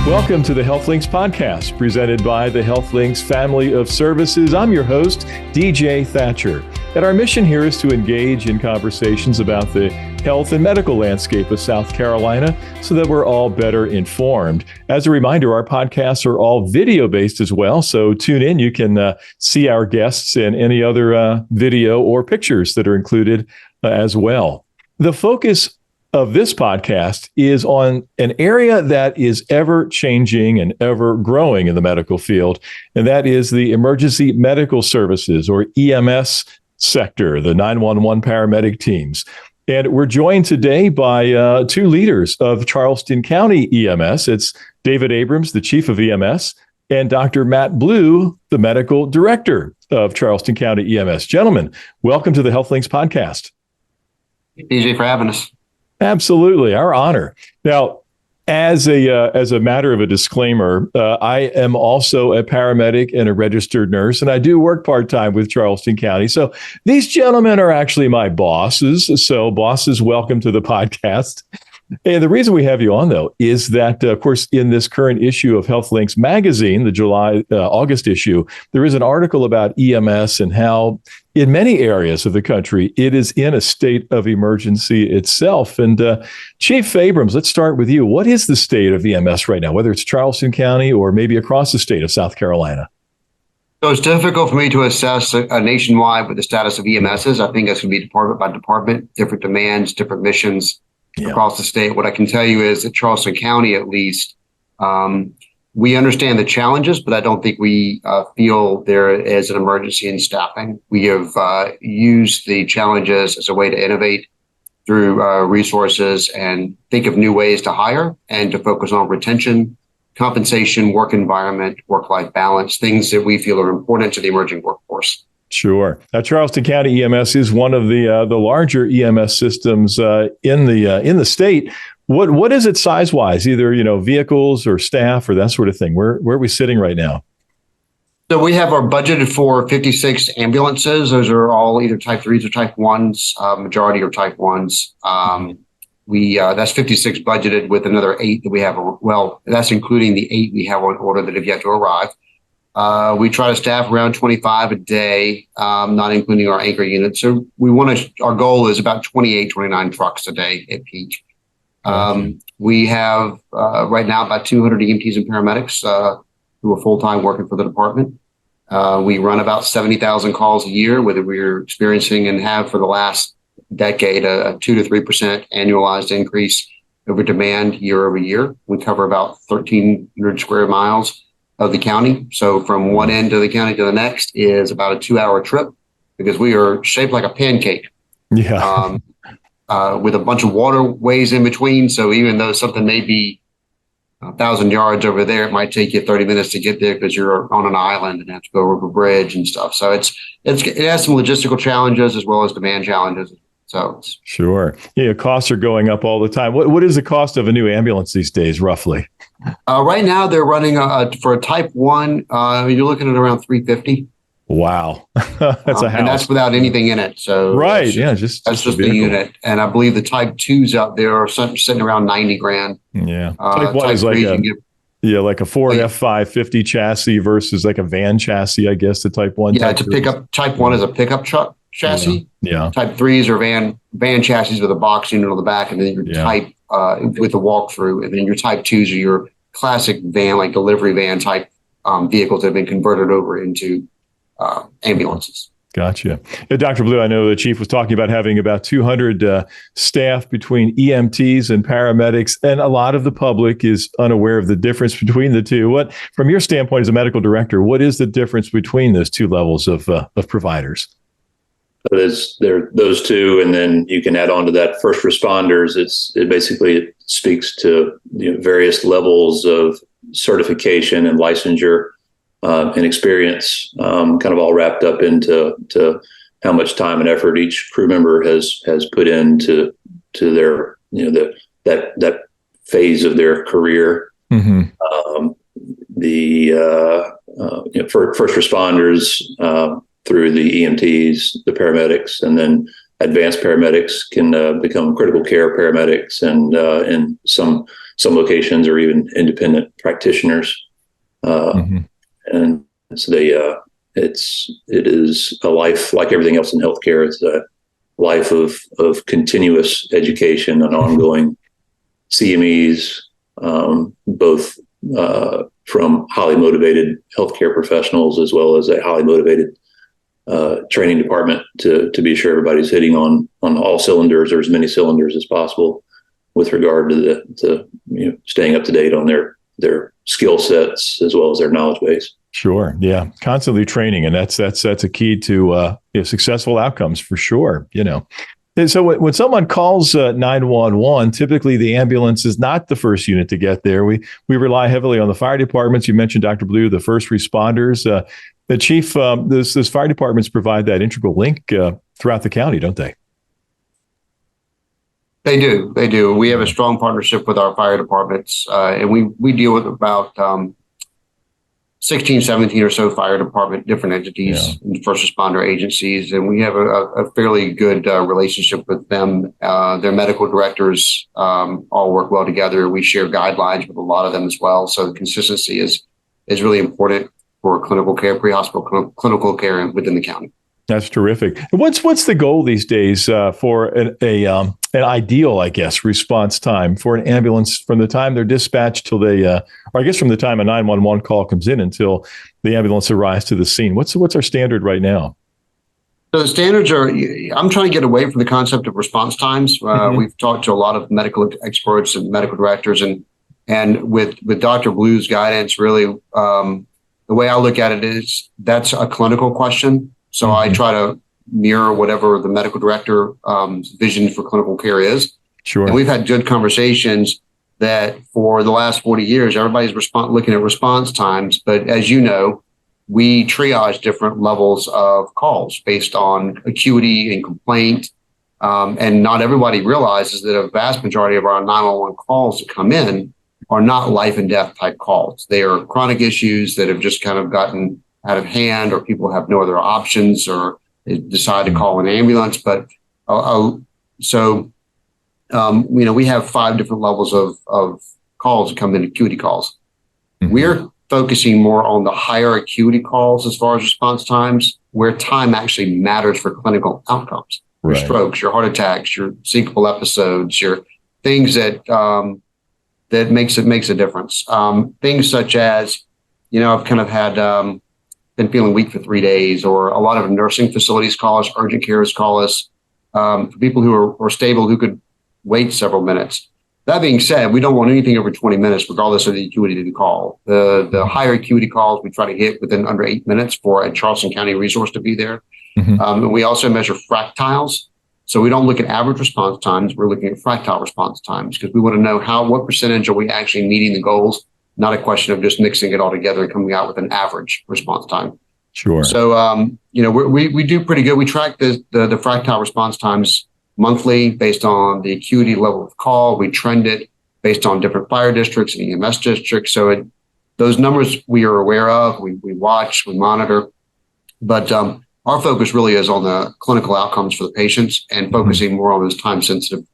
Welcome to the HealthLinks podcast, presented by the HealthLinks family of services. I'm your host, DJ Thatcher, and our mission here is to engage in conversations about the health and medical landscape of South Carolina so that we're all better informed. As a reminder, our podcasts are all video-based as well, so tune in. You can see our guests and any other video or pictures that are included as well. The focus of this podcast is on an area that is ever changing and ever growing in the medical field, and that is the emergency medical services, or EMS sector, the 911 paramedic teams. And we're joined today by two leaders of Charleston County EMS. It's David Abrams, the chief of EMS, and Dr. Matt Blue, the medical director of Charleston County EMS. Gentlemen, welcome to the HealthLinks podcast. DJ, for having us. Absolutely, our honor. Now, as a matter of a disclaimer, I am also a paramedic and a registered nurse, and I do work part-time with Charleston County. So these gentlemen are actually my bosses. So bosses, welcome to the podcast. And the reason we have you on, though, is that, of course, in this current issue of HealthLinks magazine, the August issue, there is an article about EMS and how in many areas of the country, it is in a state of emergency itself. And Chief Abrams, let's start with you. What is the state of EMS right now, whether it's Charleston County or maybe across the state of South Carolina? So it's difficult for me to assess a nationwide with the status of EMSs. I think that's going to be department by department, different demands, different missions across the state. What I can tell you is that Charleston County, at least, we understand the challenges, but I don't think we feel there is an emergency in staffing. We have used the challenges as a way to innovate through resources and think of new ways to hire and to focus on retention, compensation, work environment, work-life balance, things that we feel are important to the emerging workforce. Sure. Now, Charleston County EMS is one of the larger EMS systems in the state. What is it size-wise? Either vehicles or staff or that sort of thing. Where are we sitting right now? So we have our budgeted for 56 ambulances. Those are all either Type 3s or Type 1s. Majority are Type 1s. That's 56 budgeted with another 8 that we have. Well, that's including the 8 we have on order that have yet to arrive. We try to staff around 25 a day, not including our anchor units. So our goal is about 28, 29 trucks a day at peak. We have right now about 200 EMTs and paramedics who are full-time working for the department. We run about 70,000 calls a year, whether we're experiencing and have for the last decade a 2 to 3% annualized increase over demand year over year. We cover about 1,300 square miles of the county. So from one end of the county to the next is about a 2-hour trip because we are shaped like a pancake. Yeah. With a bunch of waterways in between. So even though something may be 1,000 yards over there, it might take you 30 minutes to get there because you're on an island and have to go over a bridge and stuff. So it has some logistical challenges as well as demand challenges. So sure. Yeah, costs are going up all the time. What is the cost of a new ambulance these days, roughly? Right now, they're running for a Type 1. You're looking at around $350. Wow, that's a house, and that's without anything in it. So right, that's just the unit. And I believe the Type 2s out there are sitting around $90,000. Yeah, Type 1 is like a Ford F550 chassis versus like a van chassis, I guess. The Type 1. Yeah, it's a pickup. Type 1 is a pickup truck chassis. Yeah. Type 3s are van chassis with a box unit on the back, and then your Type with the walkthrough, and then your Type 2s are your classic van, like delivery van type vehicles that have been converted over into ambulances. Gotcha. Dr. Blue, I know the chief was talking about having about 200 staff between EMTs and paramedics, and a lot of the public is unaware of the difference between the two. What, from your standpoint as a medical director, what is the difference between those two levels of providers? There are those two, and then you can add on to that first responders. It basically speaks to various levels of certification and licensure and experience, kind of all wrapped up into how much time and effort each crew member has put into their that phase of their career. Mm-hmm. First responders through the EMTs, the paramedics, and then advanced paramedics can become critical care paramedics, and in some locations are even independent practitioners. And so it is a life like everything else in healthcare. It's a life of continuous education and ongoing CMEs, both from highly motivated healthcare professionals as well as a highly motivated training department to be sure everybody's hitting on all cylinders, or as many cylinders as possible, with regard to staying up to date on their skill sets as well as their knowledge base. Sure. Yeah. Constantly training. And that's a key to successful outcomes for sure. And so when someone calls 911, typically the ambulance is not the first unit to get there. We rely heavily on the fire departments. You mentioned, Dr. Blue, the first responders. The chief, those fire departments provide that integral link throughout the county, don't they? They do. They do. We have a strong partnership with our fire departments, and we deal with about 16, 17 or so fire department, different entities, and first responder agencies. And we have a fairly good relationship with them. Their medical directors all work well together. We share guidelines with a lot of them as well. So consistency is really important for clinical care, pre-hospital clinical care within the county. That's terrific. What's the goal these days for an ideal, I guess, response time for an ambulance from the time they're dispatched till they, or I guess from the time a 911 call comes in until the ambulance arrives to the scene? What's our standard right now? So the standards are, I'm trying to get away from the concept of response times. We've talked to a lot of medical experts and medical directors, and with Dr. Blue's guidance, really, the way I look at it is that's a clinical question. So I try to mirror whatever the medical director vision for clinical care is. Sure. And we've had good conversations that for the last 40 years, everybody's looking at response times. But as you know, we triage different levels of calls based on acuity and complaint. And not everybody realizes that a vast majority of our 911 calls that come in are not life and death type calls. They are chronic issues that have just kind of gotten out of hand, or people have no other options, or they decide to call an ambulance. But we have 5 different levels of calls that come in, acuity calls. We're focusing more on the higher acuity calls as far as response times, where time actually matters for clinical outcomes. Your strokes, your heart attacks, your syncopal episodes, your things that makes a difference. Things such as, I've kind of had been feeling weak for 3 days, or a lot of nursing facilities call us, urgent cares call us, for people who are stable, who could wait several minutes. That being said, we don't want anything over 20 minutes, regardless of the acuity of the call. The higher acuity calls, we try to hit within under 8 minutes for a Charleston County resource to be there. And we also measure fractiles. So we don't look at average response times. We're looking at fractile response times, because we want to know what percentage are we actually meeting the goals, not a question of just mixing it all together and coming out with an average response time. Sure. So, we do pretty good. We track the fractile response times monthly based on the acuity level of call. We trend it based on different fire districts and EMS districts. So those numbers we are aware of, we watch, we monitor. But our focus really is on the clinical outcomes for the patients, and focusing more on those time-sensitive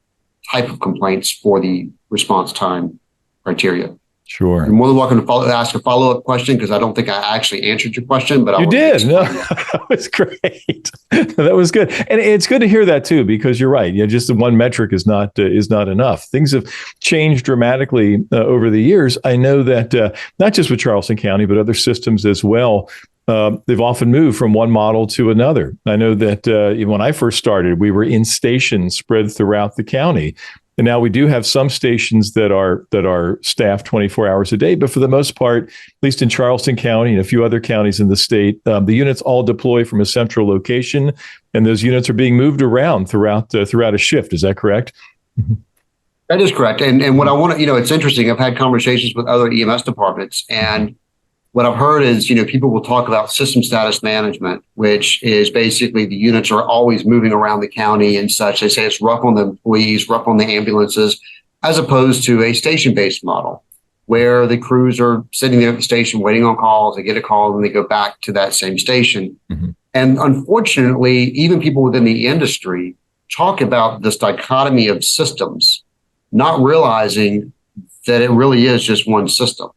type of complaints for the response time criteria. Sure. You're more than welcome to ask a follow-up question, because I don't think I actually answered your question, but you did. No, that was great. That was good, and it's good to hear that too, because you're right. Just the one metric is not enough. Things have changed dramatically over the years. I know that not just with Charleston County, but other systems as well. They've often moved from one model to another. I know that when I first started, we were in stations spread throughout the county. And now we do have some stations that are staffed 24 hours a day, but for the most part, at least in Charleston County and a few other counties in the state, the units all deploy from a central location, and those units are being moved around throughout a shift. Is that correct? That is correct. And what I want to, it's interesting. I've had conversations with other EMS departments, and what I've heard is, people will talk about system status management, which is basically the units are always moving around the county and such. They say it's rough on the employees, rough on the ambulances, as opposed to a station-based model where the crews are sitting there at the station waiting on calls. They get a call and they go back to that same station. And unfortunately, even people within the industry talk about this dichotomy of systems, not realizing that it really is just one system.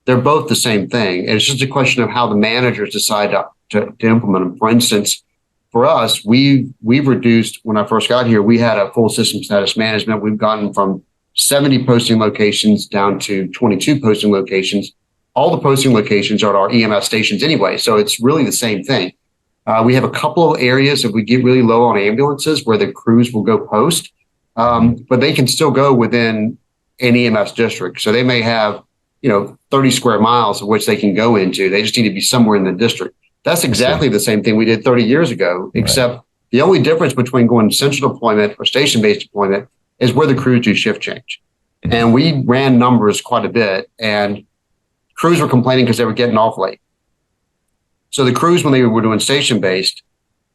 They're both the same thing. And it's just a question of how the managers decide to implement them. For instance, for us, we've reduced, when I first got here, we had a full system status management. We've gotten from 70 posting locations down to 22 posting locations. All the posting locations are at our EMS stations anyway, so it's really the same thing. We have a couple of areas if we get really low on ambulances where the crews will go post, but they can still go within an EMS district. So they may have, 30 square miles of which they can go into. They just need to be somewhere in the district. That's exactly the same thing we did 30 years ago, except the only difference between going central deployment or station-based deployment is where the crews do shift change. And we ran numbers quite a bit, and crews were complaining because they were getting off late. So the crews, when they were doing station-based,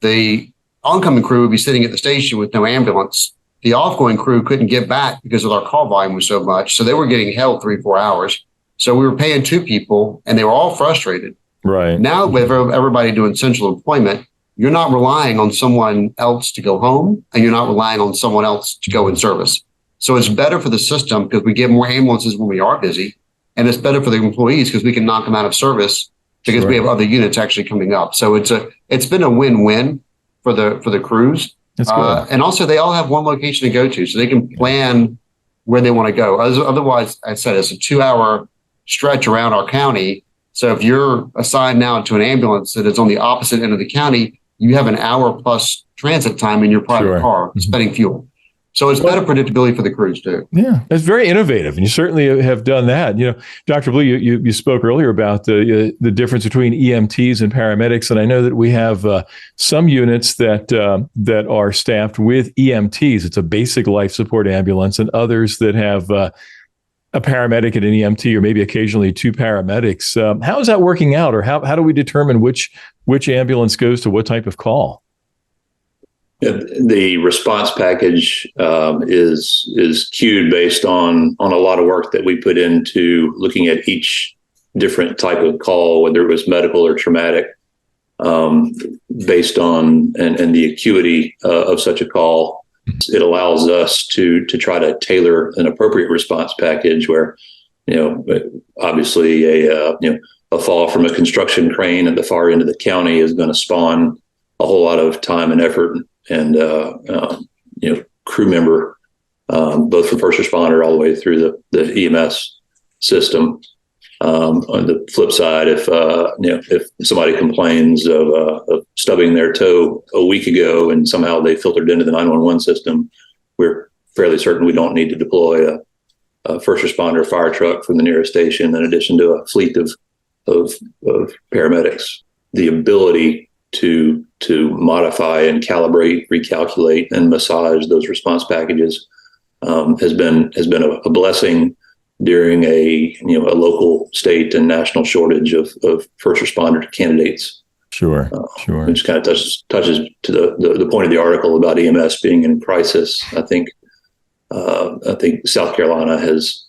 the oncoming crew would be sitting at the station with no ambulance. The offgoing crew couldn't get back because of our call volume was so much. So they were getting held 3-4 hours. So we were paying 2 people, and they were all frustrated. Right. Now, with everybody doing central deployment, you're not relying on someone else to go home, and you're not relying on someone else to go in service. So it's better for the system because we get more ambulances when we are busy, and it's better for the employees because we can knock them out of service because we have other units actually coming up. So it's been a win-win for the crews. That's good. And also, they all have one location to go to, so they can plan where they want to go. Otherwise, I said it's a 2-hour stretch around our county. So if you're assigned now to an ambulance that is on the opposite end of the county, you have an hour plus transit time in your private car spending fuel. So it's better predictability for the crews too. Yeah, that's very innovative, and you certainly have done that. Dr. Blue, you spoke earlier about the difference between EMTs and paramedics, and I know that we have some units that are staffed with EMTs. It's a basic life support ambulance, and others that have a paramedic and an EMT, or maybe occasionally 2 paramedics. How is that working out, or how do we determine which ambulance goes to what type of call? The response package is queued based on a lot of work that we put into looking at each different type of call, whether it was medical or traumatic, based on and the acuity of such a call. It allows us to try to tailor an appropriate response package where, obviously a fall from a construction crane at the far end of the county is going to spawn a whole lot of time and effort and crew member, both from first responder all the way through the EMS system. On the flip side, if somebody complains of stubbing their toe a week ago and somehow they filtered into the 911 system, we're fairly certain we don't need to deploy a first responder fire truck from the nearest station in addition to a fleet of paramedics. The ability to modify and calibrate, recalculate, and massage those response packages has been a blessing during a local, state, and national shortage of first responder candidates. Sure. Which kind of touches to the point of the article about EMS being in crisis. I think South Carolina has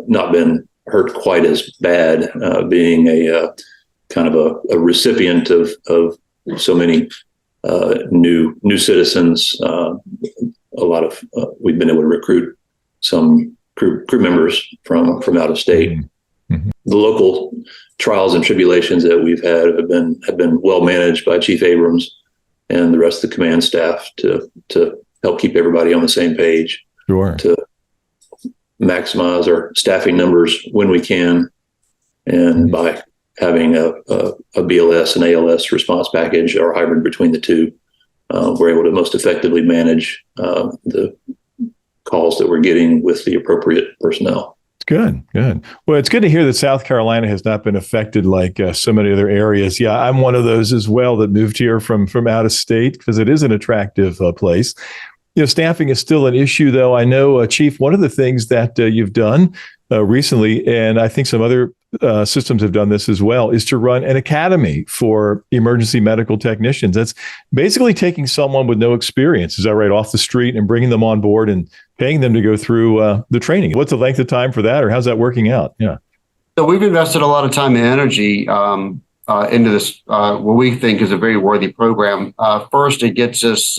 not been hurt quite as bad, being a kind of a recipient of so many new citizens. A lot of we've been able to recruit some crew members from out of state. Mm-hmm. The local trials and tribulations that we've had have been well managed by Chief Abrams and the rest of the command staff to help keep everybody on the same page. Sure. To maximize our staffing numbers when we can, and by having a BLS and ALS response package or hybrid between the two, we're able to most effectively manage the calls that we're getting with the appropriate personnel. Good. Well, it's good to hear that South Carolina has not been affected like so many other areas. Yeah, I'm one of those as well that moved here from out of state because it is an attractive place. Staffing is still an issue, though. I know, Chief, one of the things that you've done recently, and I think some other systems have done this as well, is to run an academy for emergency medical technicians. That's basically taking someone with no experience, is that right, off the street and bringing them on board and paying them to go through the training. What's the length of time for that, or how's that working out? Yeah. So we've invested a lot of time and energy into this, what we think is a very worthy program. First, it gets us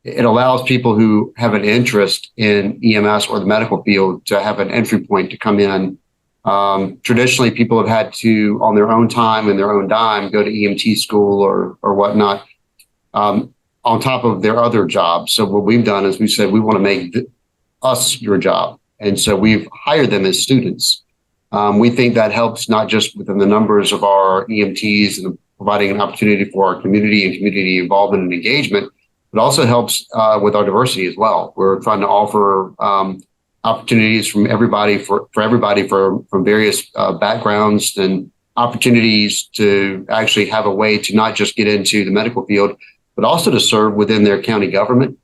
it allows people who have an interest in EMS or the medical field to have an entry point to come in. Traditionally, people have had to, on their own time and their own dime, go to EMT school or whatnot, on top of their other jobs. So what we've done is we said we want to make us your job. And so we've hired them as students. We think that helps not just within the numbers of our EMTs and providing an opportunity for our community and community involvement and engagement, but also helps with our diversity as well. We're trying to offer opportunities from everybody from various backgrounds and opportunities to actually have a way to not just get into the medical field, but also to serve within their county government,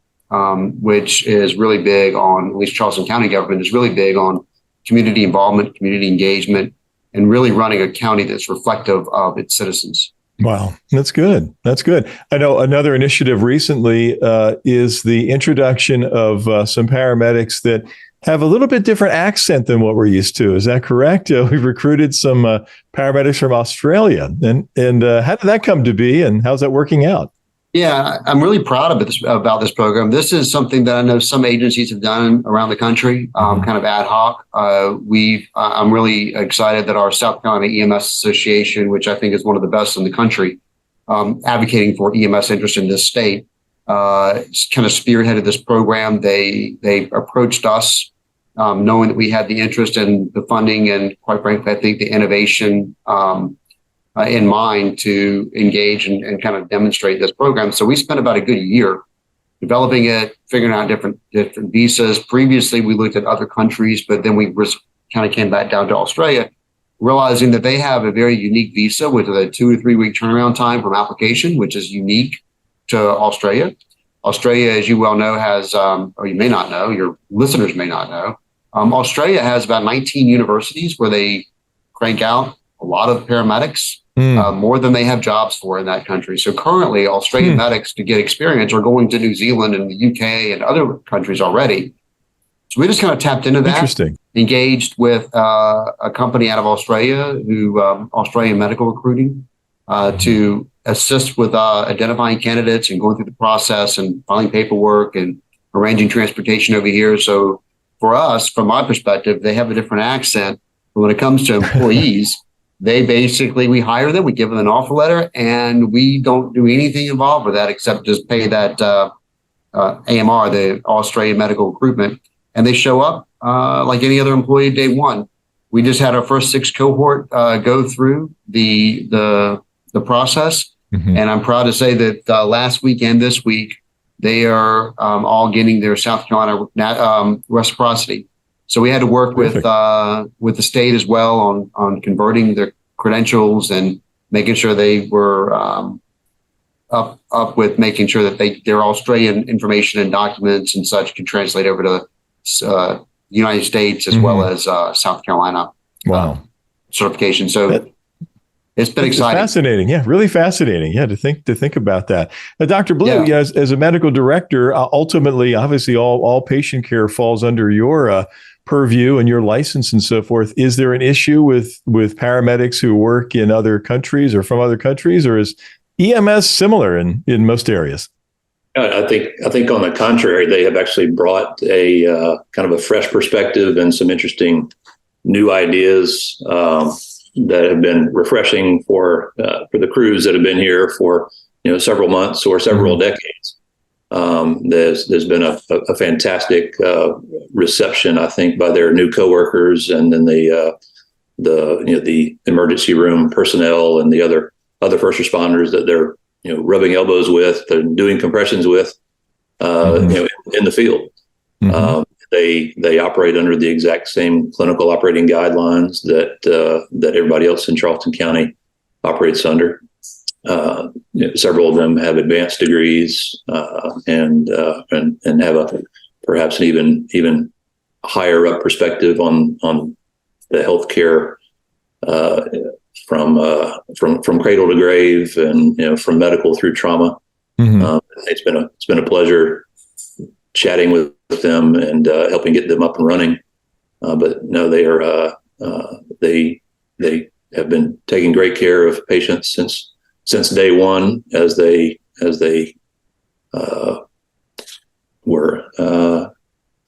which is really big on, at least Charleston County government is really big on community involvement, community engagement, and really running a county that's reflective of its citizens. Wow, that's good. That's good. I know another initiative recently is the introduction of some paramedics that have a little bit different accent than what we're used to. Is that correct? We've recruited some paramedics from Australia. And how did that come to be, and how's that working out? Yeah, I'm really proud about this program. This is something that I know some agencies have done around the country, kind of ad hoc. I'm really excited that our South Carolina EMS Association, which I think is one of the best in the country, advocating for EMS interest in this state, kind of spearheaded this program. They approached us, knowing that we had the interest and the funding, and quite frankly, I think the innovation in mind to engage and kind of demonstrate this program. So we spent about a good year developing it, figuring out different visas. Previously, we looked at other countries, but then we kind of came back down to Australia, realizing that they have a very unique visa with a 2 or 3 week turnaround time from application, which is unique to Australia. Australia, as you well know, has, or you may not know, your listeners may not know, Australia has about 19 universities where they crank out a lot of paramedics, more than they have jobs for in that country. So currently, Australian medics to get experience are going to New Zealand and the UK and other countries already. So we just kind of tapped into that, engaged with a company out of Australia, Australian Medical Recruiting, to assist with identifying candidates and going through the process and filing paperwork and arranging transportation over here. So for us, from my perspective, they have a different accent. But when it comes to employees, we hire them, we give them an offer letter, and we don't do anything involved with that except just pay that AMR, the Australian Medical Recruitment, and they show up like any other employee day one. We just had our first 6 cohort go through the process, and I'm proud to say that last week and this week they are all getting their South Carolina reciprocity. So we had to work with the state as well on converting their credentials and making sure they were up with making sure that their Australian information and documents and such can translate over to the United States as well as South Carolina. Wow, certification. So it's been exciting. Fascinating. Yeah, really fascinating. Yeah, to think about that. Dr. Blue, as a medical director, ultimately, obviously, all patient care falls under your purview and your license and so forth. Is there an issue with paramedics who work in other countries or from other countries, or is EMS similar in most areas? I think on the contrary, they have actually brought a kind of a fresh perspective and some interesting new ideas that have been refreshing for the crews that have been here for several months or several decades. There's been a fantastic reception, I think, by their new coworkers, and then the emergency room personnel and the other first responders that they're rubbing elbows with and doing compressions with in the field. They operate under the exact same clinical operating guidelines that everybody else in Charleston County operates under. Several of them have advanced degrees and have perhaps an even higher up perspective on the healthcare from cradle to grave and from medical through trauma. It's been a pleasure chatting with them and helping get them up and running. But no, they have been taking great care of patients since day one as they were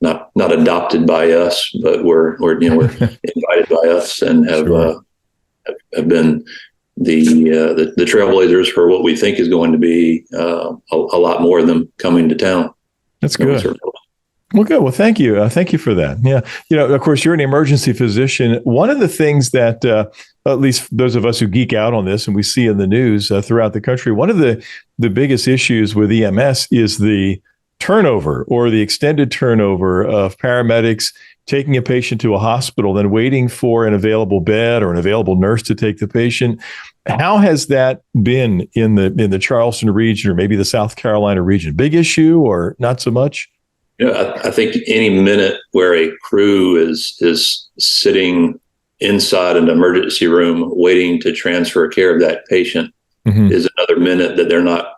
not adopted by us, but were invited by us and have Sure. Have been the trailblazers for what we think is going to be a lot more of them coming to town. That's good. Well, good. Well, thank you. Thank you for that. Yeah. Of course, you're an emergency physician. One of the things that, at least those of us who geek out on this and we see in the news throughout the country, one of the biggest issues with EMS is the turnover or the extended turnover of paramedics taking a patient to a hospital, then waiting for an available bed or an available nurse to take the patient. How has that been in the Charleston region or maybe the South Carolina region? Big issue or not so much? I think any minute where a crew is sitting inside an emergency room waiting to transfer care of that patient is another minute that they're not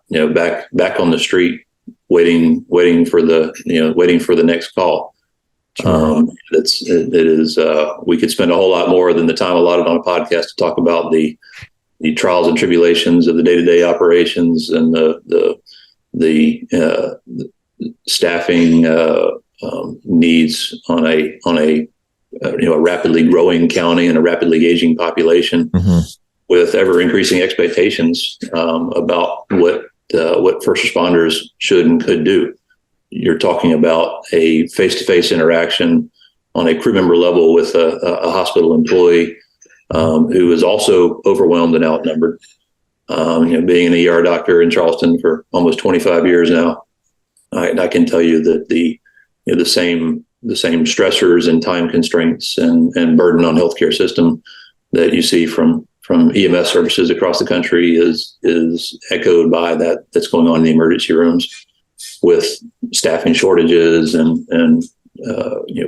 back on the street waiting for the next call. Sure. We could spend a whole lot more than the time allotted on a podcast to talk about the trials and tribulations of the day-to-day operations and the staffing needs on a rapidly growing county and a rapidly aging population with ever increasing expectations about what first responders should and could do. You're talking about a face-to-face interaction on a crew member level with a hospital employee who is also overwhelmed and outnumbered. Being an ER doctor in Charleston for almost 25 years now, I can tell you that the same stressors and time constraints and burden on healthcare system that you see from EMS services across the country is echoed by that's going on in the emergency rooms with staffing shortages and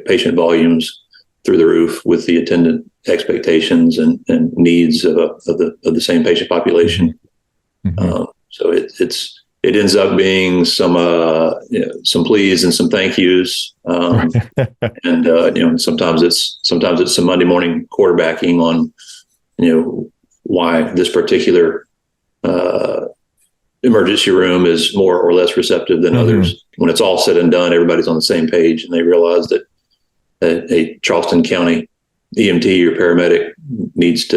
patient volumes through the roof with the attendant expectations and needs of the same patient population. So it ends up being some pleas and some thank yous, and sometimes it's some Monday morning quarterbacking on why this particular emergency room is more or less receptive than others. When it's all said and done, everybody's on the same page, and they realize that a Charleston County EMT or paramedic needs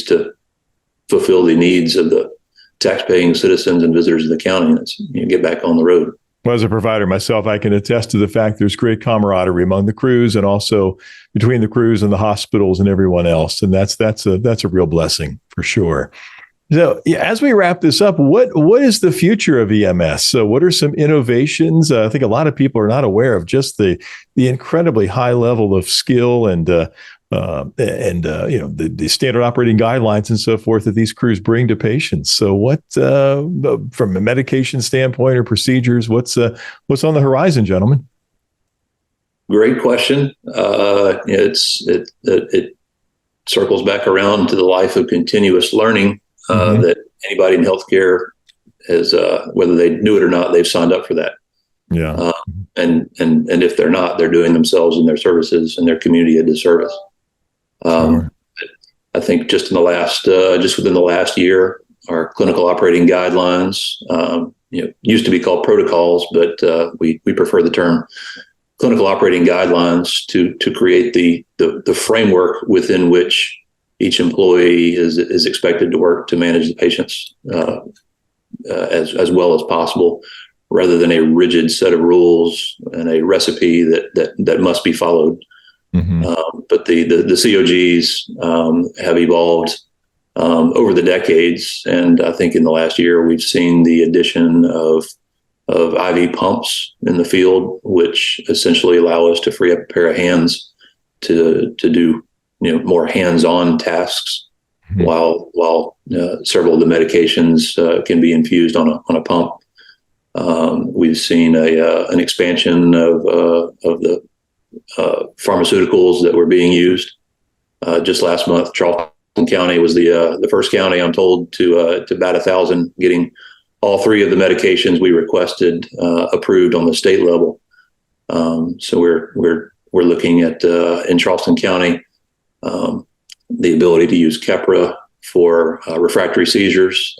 to fulfill the needs of the taxpaying citizens and visitors of the county, and it's get back on the road. Well, as a provider myself, I can attest to the fact there's great camaraderie among the crews and also between the crews and the hospitals and everyone else, and that's a real blessing for sure. So, as we wrap this up, what is the future of EMS? So, what are some innovations? I think a lot of people are not aware of just the incredibly high level of skill and the standard operating guidelines and so forth that these crews bring to patients. So, what from a medication standpoint or procedures, what's on the horizon, gentlemen? Great question. It circles back around to the life of continuous learning. That anybody in healthcare has, whether they knew it or not, they've signed up for that. Yeah. And if they're not, they're doing themselves and their services and their community a disservice. Sure. I think just within the last year, our clinical operating guidelines, used to be called protocols, but we prefer the term clinical operating guidelines to create the framework within which each employee is expected to work to manage the patients as well as possible, rather than a rigid set of rules and a recipe that must be followed. But the COGs have evolved over the decades, and I think in the last year we've seen the addition of IV pumps in the field, which essentially allow us to free up a pair of hands to do more hands-on tasks, while several of the medications can be infused on a pump. We've seen an expansion of the pharmaceuticals that were being used. Just last month, Charleston County was the first county, I'm told, to bat 1,000, getting all three of the medications we requested approved on the state level. So we're looking at in Charleston County the ability to use Keppra for refractory seizures.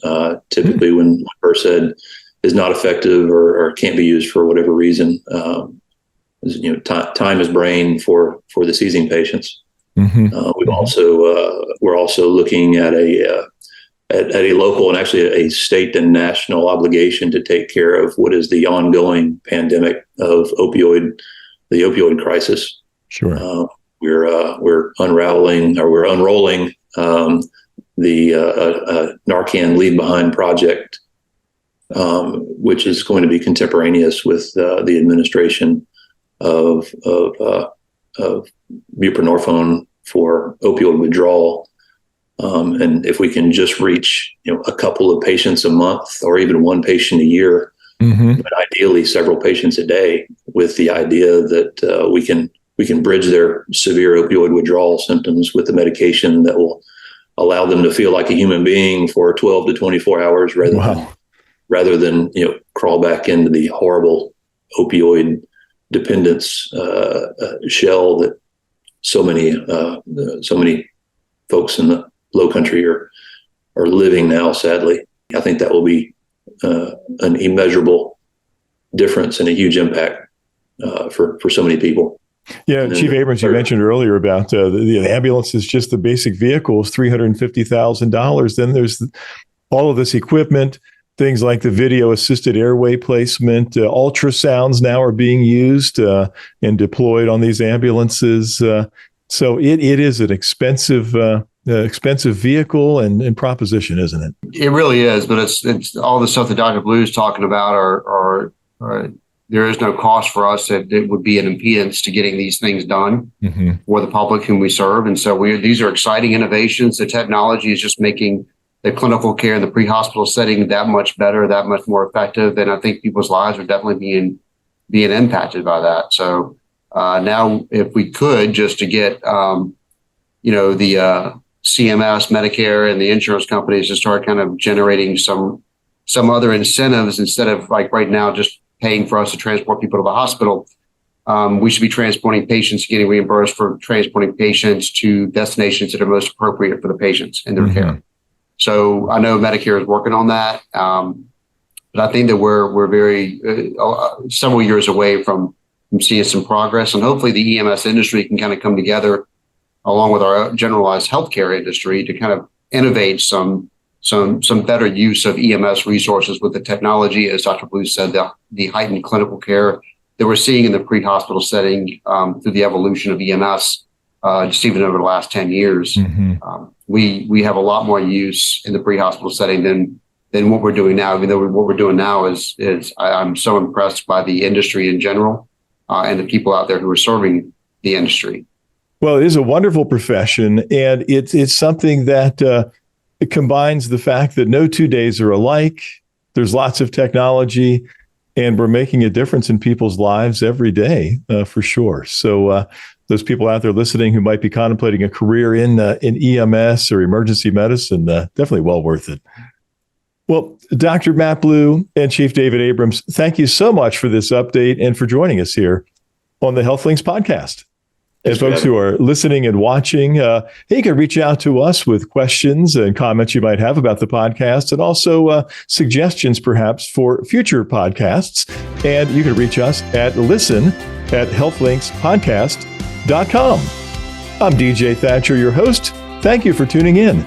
Typically, when HERS is not effective or can't be used for whatever reason. Time is brain for the seizing patients. Mm-hmm. We're also looking at a local and actually a state and national obligation to take care of what is the ongoing pandemic of the opioid crisis. Sure. We're unrolling the Narcan Leave Behind project, which is going to be contemporaneous with the administration of buprenorphine for opioid withdrawal. And if we can just reach, a couple of patients a month or even one patient a year, mm-hmm. but ideally several patients a day, with the idea that we can bridge their severe opioid withdrawal symptoms with the medication that will allow them to feel like a human being for 12 to 24 hours rather than crawl back into the horrible opioid dependence shell that so many folks in the Low Country are living now. Sadly, I think that will be an immeasurable difference and a huge impact for so many people. Yeah, Chief Abrams, you mentioned earlier about the ambulance is just the basic vehicle is $350,000. Then there's all of this equipment, things like the video-assisted airway placement, ultrasounds now are being used and deployed on these ambulances. So it is an expensive vehicle and proposition, isn't it? It really is, but it's all the stuff that Dr. Blue is talking about are there is no cost for us. It would be an impedance to getting these things done mm-hmm. for the public whom we serve. And so these are exciting innovations. The technology is just making the clinical care in the pre-hospital setting that much better, that much more effective. And I think people's lives are definitely being impacted by that. So now if we could just to get, the CMS, Medicare, and the insurance companies to start kind of generating some other incentives instead of like right now, just paying for us to transport people to the hospital. We should be transporting patients, getting reimbursed for transporting patients to destinations that are most appropriate for the patients and their mm-hmm. care. So I know Medicare is working on that, but I think that we're very several years away from seeing some progress, and hopefully the EMS industry can kind of come together along with our generalized healthcare industry to kind of innovate some better use of EMS resources with the technology, as Dr. Blue said, the heightened clinical care that we're seeing in the pre-hospital setting through the evolution of EMS, just even over the last 10 years. Mm-hmm. We have a lot more use in the pre-hospital setting than what we're doing now. Even though what we're doing now is I'm so impressed by the industry in general and the people out there who are serving the industry. Well, it is a wonderful profession, and it's something that it combines the fact that no 2 days are alike. There's lots of technology, and we're making a difference in people's lives every day, for sure. So those people out there listening who might be contemplating a career in EMS or emergency medicine, definitely well worth it. Well, Dr. Matt Blue and Chief David Abrams, thank you so much for this update and for joining us here on the HealthLinks podcast. And folks who are listening and watching, you can reach out to us with questions and comments you might have about the podcast, and also suggestions perhaps for future podcasts. And you can reach us at listen@healthlinkspodcast.com. I'm DJ Thatcher, your host. Thank you for tuning in.